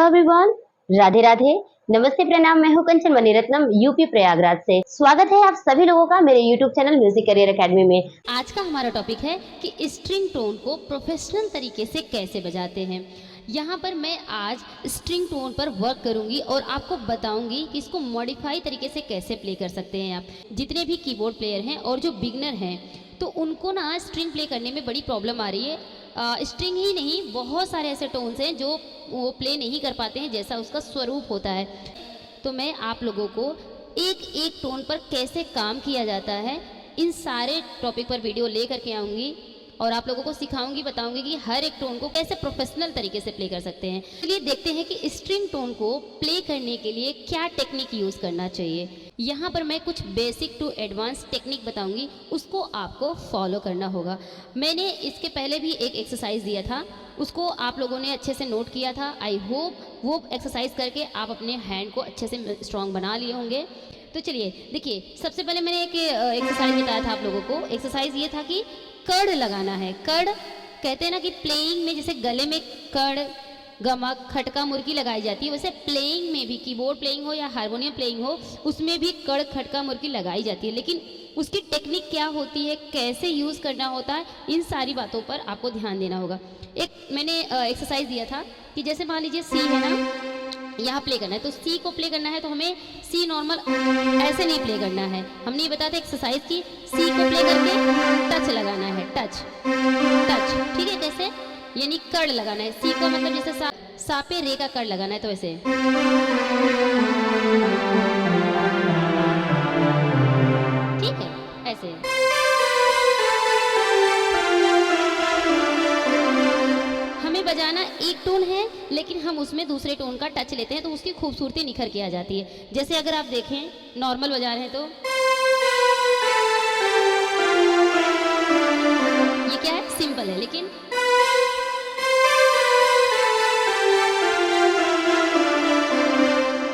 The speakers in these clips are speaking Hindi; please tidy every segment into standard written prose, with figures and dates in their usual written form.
एवरीवन, राधे राधे, नमस्ते, प्रणाम। मैं हूं कंचन मणिरत्नम, यूपी प्रयागराज से। स्वागत है आप सभी लोगों का मेरे YouTube channel music career academy में। आज का हमारा टॉपिक है कि स्ट्रिंग टोन को प्रोफेशनल तरीके से कैसे बजाते हैं। यहाँ पर मैं आज स्ट्रिंग टोन पर वर्क करूँगी और आपको बताऊँगी कि इसको मॉडिफाई तरीके से कैसे प्ले कर सकते हैं। आप जितने भी कीबोर्ड प्लेयर हैं और जो बिगनर हैं तो उनको ना स्ट्रिंग प्ले करने में बड़ी प्रॉब्लम आ रही है। स्ट्रिंग ही नहीं, बहुत सारे ऐसे टोन्स हैं जो वो प्ले नहीं कर पाते हैं जैसा उसका स्वरूप होता है। तो मैं आप लोगों को एक एक टोन पर कैसे काम किया जाता है इन सारे टॉपिक पर वीडियो ले करके आऊँगी और आप लोगों को सिखाऊंगी, बताऊंगी कि हर एक टोन को कैसे प्रोफेशनल तरीके से प्ले कर सकते हैं। चलिए देखते हैं कि स्ट्रिंग टोन को प्ले करने के लिए क्या टेक्निक यूज़ करना चाहिए। यहाँ पर मैं कुछ बेसिक टू एडवांस टेक्निक बताऊंगी, उसको आपको फॉलो करना होगा। मैंने इसके पहले भी एक एक्सरसाइज दिया था, उसको आप लोगों ने अच्छे से नोट किया था। आई होप वो एक्सरसाइज करके आप अपने हैंड को अच्छे से स्ट्रॉन्ग बना लिए होंगे। तो चलिए देखिए, सबसे पहले मैंने एक एक्सरसाइज बताया था आप लोगों को। एक्सरसाइज ये था कि कड़ लगाना है। कड़ कहते हैं ना कि प्लेइंग में जैसे गले में कड़, गमक, खटका, मुर्गी लगाई जाती है, वैसे प्लेइंग में भी, कीबोर्ड प्लेइंग हो या हारमोनियम प्लेइंग हो, उसमें भी कड़, खटका, मुर्गी लगाई जाती है। लेकिन उसकी टेक्निक क्या होती है, कैसे यूज़ करना होता है, इन सारी बातों पर आपको ध्यान देना होगा। एक मैंने एक्सरसाइज दिया था कि जैसे मान लीजिए सी है ना, यहाँ प्ले करना है, तो सी को प्ले करना है तो हमें सी नॉर्मल ऐसे नहीं प्ले करना है। हमने ये बताया था एक्सरसाइज की, सी को प्ले करके टच लगाना है, टच टच, ठीक है। कैसे, यानी कड़ लगाना है। सी को मतलब जैसे सा पे रे का कड़ लगाना है, तो ऐसे, ठीक है, ऐसे। हमें बजाना एक टोन है लेकिन हम उसमें दूसरे टोन का टच लेते हैं तो उसकी खूबसूरती निखर के आ जाती है। जैसे अगर आप देखें नॉर्मल बजा रहे हैं तो ये क्या है, सिंपल है, लेकिन तो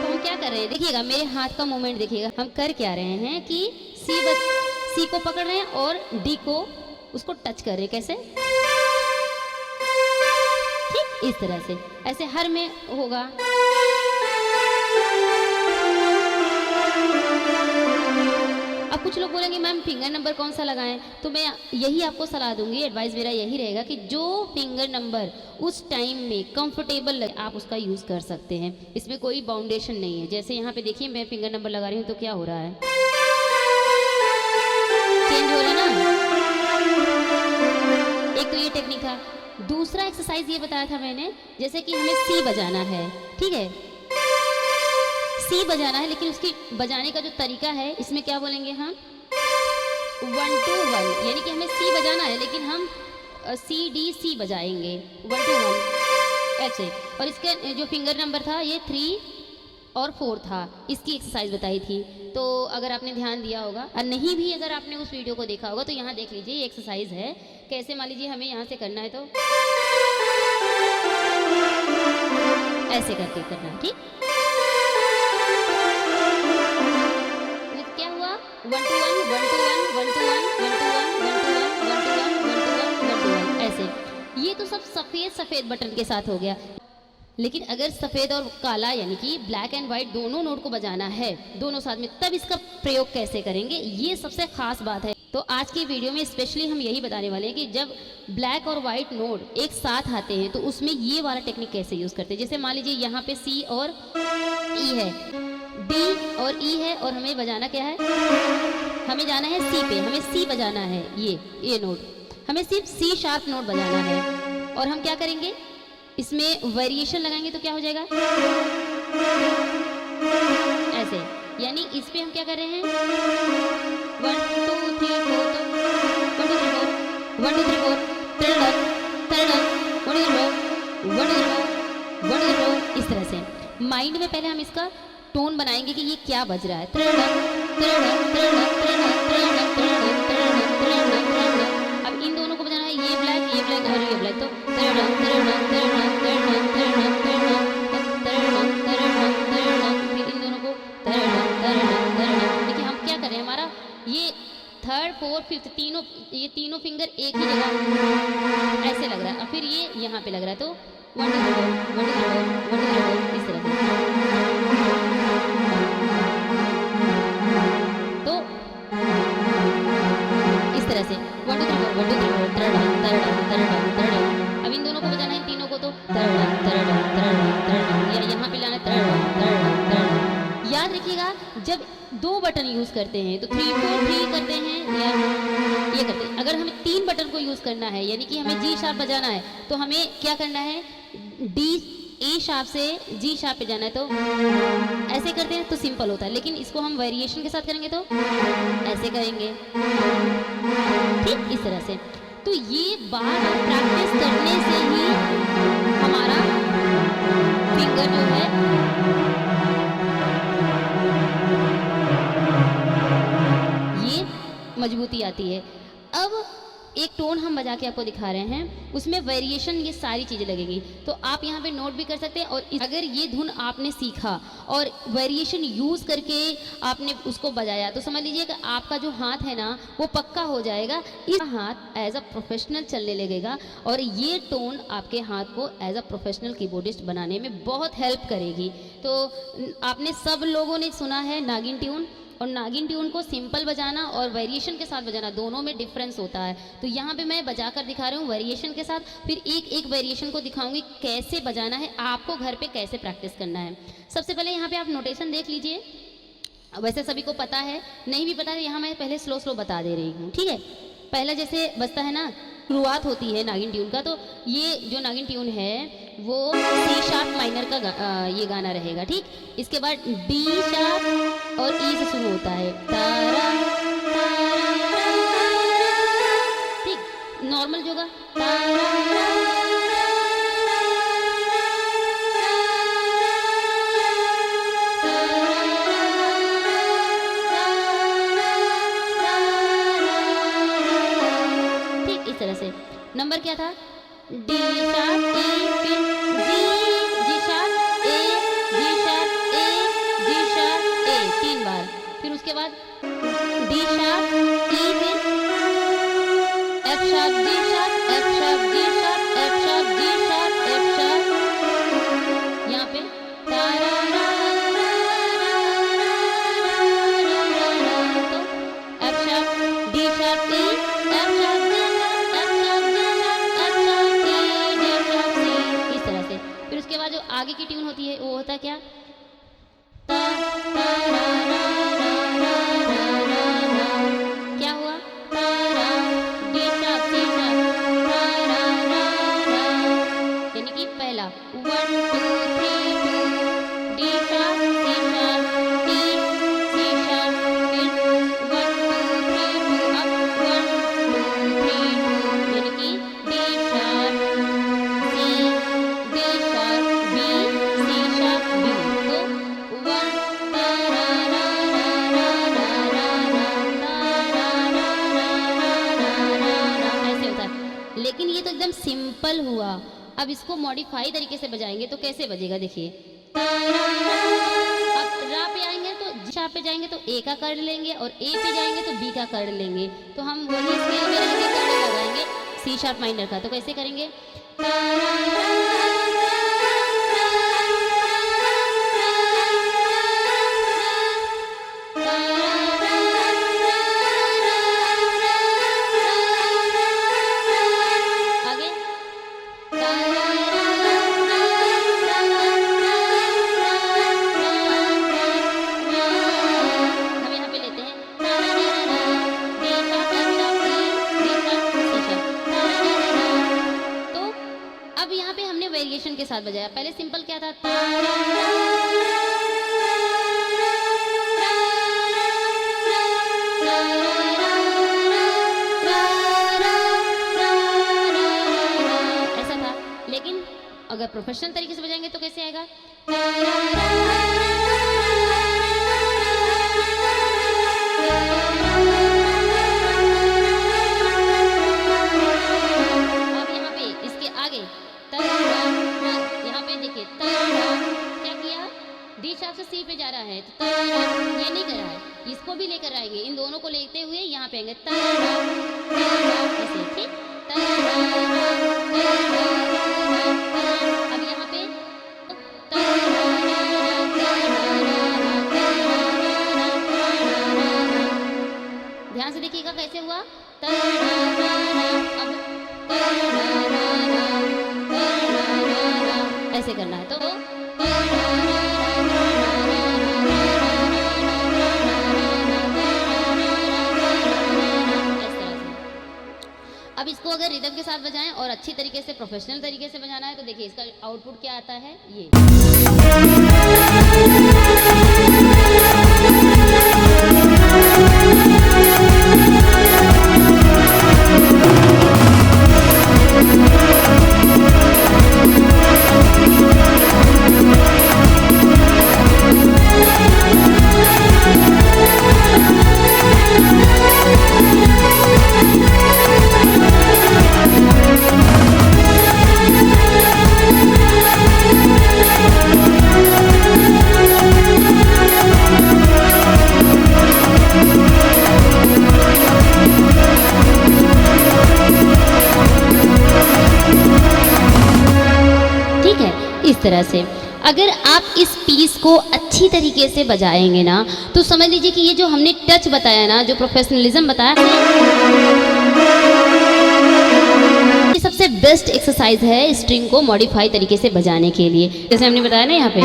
हम क्या कर रहे हैं, देखिएगा मेरे हाथ का मूवमेंट देखिएगा। हम कर क्या रहे हैं कि सी को पकड़ रहे हैं और डी को उसको टच कर रहे हैं। कैसे, इस तरह से, ऐसे हर में होगा। अब कुछ लोग बोलेंगे मैम फिंगर नंबर कौन सा लगाएं, तो मैं यही आपको सलाह दूंगी, एडवाइस मेरा यही रहेगा कि जो फिंगर नंबर उस टाइम में कंफर्टेबल लगे आप उसका यूज़ कर सकते हैं। इसमें कोई बाउंडेशन नहीं है। जैसे यहाँ पे देखिए मैं फिंगर नंबर लगा रही हूँ तो क्या हो रहा है, चेंज हो रहा है ना। एक तो ये टेक्निक था। दूसरा एक्सरसाइज ये बताया था मैंने, जैसे कि हमें सी बजाना है, ठीक है, सी बजाना है, लेकिन उसकी बजाने का जो तरीका है इसमें क्या बोलेंगे हम, 1 to 1, यानी कि हमें सी बजाना है लेकिन हम सी डी सी बजाएंगे 1 to 1 ऐसे। और इसके जो फिंगर नंबर था ये 3 और 4 था, इसकी एक्सरसाइज बताई थी। तो अगर आपने ध्यान दिया होगा, और नहीं भी अगर आपने उस वीडियो को देखा होगा तो यहाँ देख लीजिए, ये एक्सरसाइज है। कैसे, मान लीजिए हमें यहाँ से करना है तो ऐसे करके करना है, ठीक। क्या हुआ, 1 to 1 1 to 1 1 to 1 1 to 1 1 to 1 1 to 1 1 to 1 1 to 1 ऐसे। ये तो सब सफ़ेद बटन के साथ हो गया। लेकिन अगर सफ़ेद और काला यानी कि ब्लैक एंड वाइट दोनों नोट को बजाना है दोनों साथ में, तब इसका प्रयोग कैसे करेंगे, ये सबसे खास बात है। तो आज की वीडियो में स्पेशली हम यही बताने वाले हैं कि जब ब्लैक और वाइट नोट एक साथ आते हैं तो उसमें ये वाला टेक्निक कैसे यूज़ करते हैं। जैसे मान लीजिए यहाँ पे सी और ई है, डी और ई है, और हमें बजाना क्या है, हमें जाना है सी पे, हमें सी बजाना है। ये नोट हमें सिर्फ सी शार्प नोट बजाना है। और हम क्या करेंगे, इसमें वेरिएशन लगाएंगे तो क्या हो जाएगा, ऐसे। यानी इस पे हम क्या कर रहे हैं, 1 2 3 4, तो 1 2 3 4 1 2 3 4 3 1 2 3 1 2 1 2 इस तरह से। माइंड में पहले हम इसका टोन बनाएंगे कि ये क्या बज रहा है। अब इन दोनों को बजाना है, ये ब्लैक और ये ब्लैक, तो ये थर्ड फोर्थ फिफ्थ तीनों, ये तीनों फिंगर एक ही जगह ऐसे लग रहा है, और फिर ये यहाँ पे लग रहा है, तो 1 2 3 4 1 2 3 4 1 2 3 4 इस तरह से। तो इस तरह से 1 2 3 4 1 2 3 4 तरडम तरडम तरडम तरडम। अब इन दोनों को बजाना है, तीनों को, तो तरडम तरडम तरडम तरडम, या यहाँ पे लाना है तरडम तरडम तरडम। याद रखिएगा जब 2 बटन यूज करते हैं तो 3 4 3 करते हैं या ये करते हैं। अगर हमें 3 बटन को यूज करना है, यानी कि हमें जी शार्प बजाना है, तो हमें क्या करना है, डी ए शार्प से जी शार्प पे जाना है। तो ऐसे करते हैं तो सिंपल होता है, लेकिन इसको हम वेरिएशन के साथ करेंगे तो ऐसे करेंगे, ठीक इस तरह से। तो ये बार बार प्रैक्टिस करने से ही हमारा फिंगर जो है ये मजबूती आती है। अब एक टोन हम बजा के आपको दिखा रहे हैं, उसमें वेरिएशन ये सारी चीज़ें लगेंगी, तो आप यहाँ पे नोट भी कर सकते हैं। और अगर ये धुन आपने सीखा और वेरिएशन यूज़ करके आपने उसको बजाया, तो समझ लीजिए कि आपका जो हाथ है ना वो पक्का हो जाएगा। इस हाथ एज अ प्रोफेशनल चलने लगेगा और ये टोन आपके हाथ को एज अ प्रोफेशनल कीबोर्डिस्ट बनाने में बहुत हेल्प करेगी। तो आपने सब लोगों ने सुना है नागिन ट्यून, और नागिन ट्यून को सिंपल बजाना और वेरिएशन के साथ बजाना दोनों में डिफरेंस होता है। तो यहाँ पे मैं बजा कर दिखा रही हूँ वेरिएशन के साथ, फिर एक एक वेरिएशन को दिखाऊंगी कैसे बजाना है, आपको घर पे कैसे प्रैक्टिस करना है। सबसे पहले यहाँ पे आप नोटेशन देख लीजिए, वैसे सभी को पता है, नहीं भी पता है यहाँ मैं पहले स्लो स्लो बता दे रही हूँ, ठीक है। पहला जैसे बजता है ना, शुरुआत होती है नागिन ट्यून का, तो ये जो नागिन ट्यून है वो सी शार्प माइनर का ये गाना रहेगा, ठीक। इसके बाद डी शार्प और ई से शुरू होता है, तारा ठीक, नॉर्मल जो गा ठीक, इस तरह से। नंबर क्या था, डी शार्प ई, फिर G, G sharp A, G sharp A, G sharp A 3 बार, फिर उसके बाद डी शार्प ई, फिर F sharp G sharp, F sharp G sharp, F sharp G sharp, F sharp, यहाँ पे तो F sharp D sharp E, F sharp G sharp, F sharp G sharp, F sharp E, D sharp C, इस तरह से। फिर उसके बाद जो आगे की ट्यून होती है वो होता है क्या, ता ता रा रा रा रा रा रा, क्या हुआ, ता रा डी शार्प सी शार्प, ता रा रा रा, यानी कि पहला 1 2 3 2, डी शार्प सी शार्प ई सी शार्प, फिर 1 2 3 2, अब 1 2 3 2, यानी कि D sharp C, D sharp B, C sharp B. तो 1 ता रा रा रा रा रा रा ता रा रा रा रा रा, ऐसे होता है। लेकिन ये तो एकदम सिंपल हुआ, अब इसको मॉडिफाई तरीके से बजाएंगे तो कैसे बजेगा, देखिए। अब रा पे आएंगे तो जी शार्प पे जाएंगे तो ए का कर्ड लेंगे, और ए पे जाएंगे तो बी का कर्ड लेंगे, तो हम वही स्केल में रहेंगे, कर्ड लगाएंगे सी शार्प माइनर का। तो कैसे करेंगे, आगे हम यहाँ पे लेते हैं D sharp, F sharp, D sharp, C sharp. तो अब यहाँ पे हमने वेरिएशन के साथ बजाया, पहले सिंपल क्या था, ऐसा था। लेकिन अगर प्रोफेशनल तरीके से बजाएंगे तो कैसे आएगा, अब यहाँ पे इसके आगे यहाँ पे देखिए क्या किया, डी शार्प से सी पे जा रहा है, तो ये नहीं कर रहा है, इसको भी लेकर आएंगे, इन दोनों को लेते हुए यहाँ पे आएंगे, ऐसे ठीक। ऐसे करना है तो अब इसको अगर रिदम के साथ बजाएं और अच्छी तरीके से प्रोफेशनल तरीके से बजाना है तो देखिए इसका आउटपुट क्या आता है ये। ठीक है, इस तरह से अगर आप इस पीस को अच्छी तरीके से बजाएंगे ना तो समझ लीजिए कि ये जो हमने टच बताया ना, जो प्रोफेशनलिज्म बताया है, ये सबसे बेस्ट एक्सरसाइज है स्ट्रिंग को मॉडिफाई तरीके से बजाने के लिए। जैसे हमने बताया ना यहाँ पे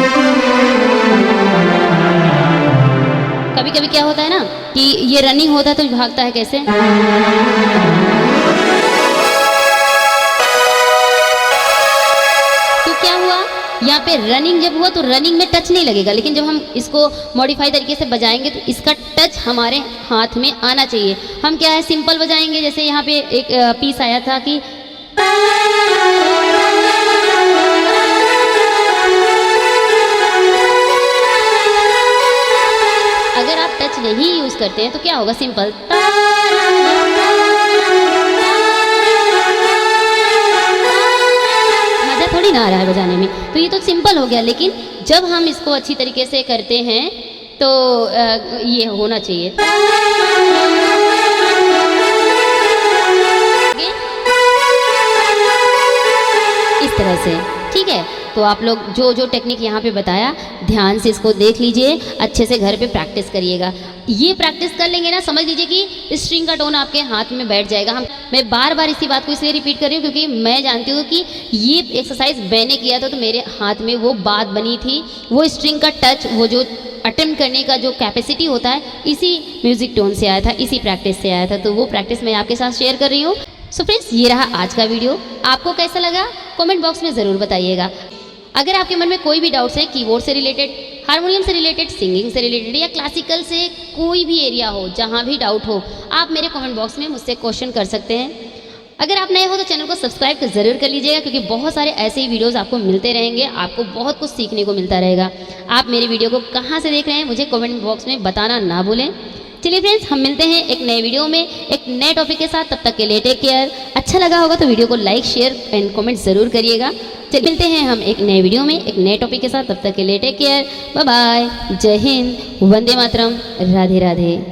कभी कभी क्या होता है ना कि ये रनिंग होता है तो भागता है कैसे, तो क्या हुआ यहाँ पे रनिंग जब हुआ तो रनिंग में टच नहीं लगेगा, लेकिन जब हम इसको मॉडिफाई तरीके से बजाएंगे तो इसका टच हमारे हाथ में आना चाहिए। हम क्या है सिंपल बजाएंगे, जैसे यहाँ पे एक पीस आया था कि अगर आप टच नहीं यूज करते हैं तो क्या होगा, सिंपल मजा थोड़ी ना आ रहा है बजाने में, तो ये तो सिंपल हो गया। लेकिन जब हम इसको अच्छी तरीके से करते हैं तो ये होना चाहिए। इस तरह से, ठीक है। तो आप लोग जो जो टेक्निक यहाँ पे बताया ध्यान से इसको देख लीजिए, अच्छे से घर पे प्रैक्टिस करिएगा। ये प्रैक्टिस कर लेंगे ना, समझ लीजिए कि स्ट्रिंग का टोन आपके हाथ में बैठ जाएगा। मैं बार बार इसी बात को इसलिए रिपीट कर रही हूँ क्योंकि मैं जानती हूँ कि ये एक्सरसाइज मैंने किया था तो मेरे हाथ में वो बात बनी थी, वो स्ट्रिंग का टच, वो जो अटेम्प्ट करने का जो कैपेसिटी होता है इसी म्यूजिक टोन से आया था, इसी प्रैक्टिस से आया था। तो वो प्रैक्टिस मैं आपके साथ शेयर कर रही हूँ। सो फ्रेंड्स, ये रहा आज का वीडियो। आपको कैसा लगा कमेंट बॉक्स में ज़रूर बताइएगा। अगर आपके मन में कोई भी डाउट्स है कीबोर्ड से रिलेटेड, हारमोनियम से रिलेटेड, सिंगिंग से रिलेटेड या क्लासिकल से कोई भी एरिया हो, जहाँ भी डाउट हो, आप मेरे कमेंट बॉक्स में मुझसे क्वेश्चन कर सकते हैं। अगर आप नए हो तो चैनल को सब्सक्राइब ज़रूर कर लीजिएगा क्योंकि बहुत सारे ऐसे ही वीडियोस आपको मिलते रहेंगे, आपको बहुत कुछ सीखने को मिलता रहेगा। आप मेरे वीडियो को कहाँ से देख रहे हैं मुझे कमेंट बॉक्स में बताना ना भूलें। चलिए फ्रेंड्स, हम मिलते हैं एक नए वीडियो में एक नए टॉपिक के साथ। तब तक के लिए टेक केयर। अच्छा लगा होगा तो वीडियो को लाइक, शेयर एंड कमेंट ज़रूर करिएगा। चलिए मिलते हैं हम एक नए वीडियो में एक नए टॉपिक के साथ। तब तक के लिए टेक केयर, बाय बाय, जय हिंद, वंदे मातरम, राधे राधे।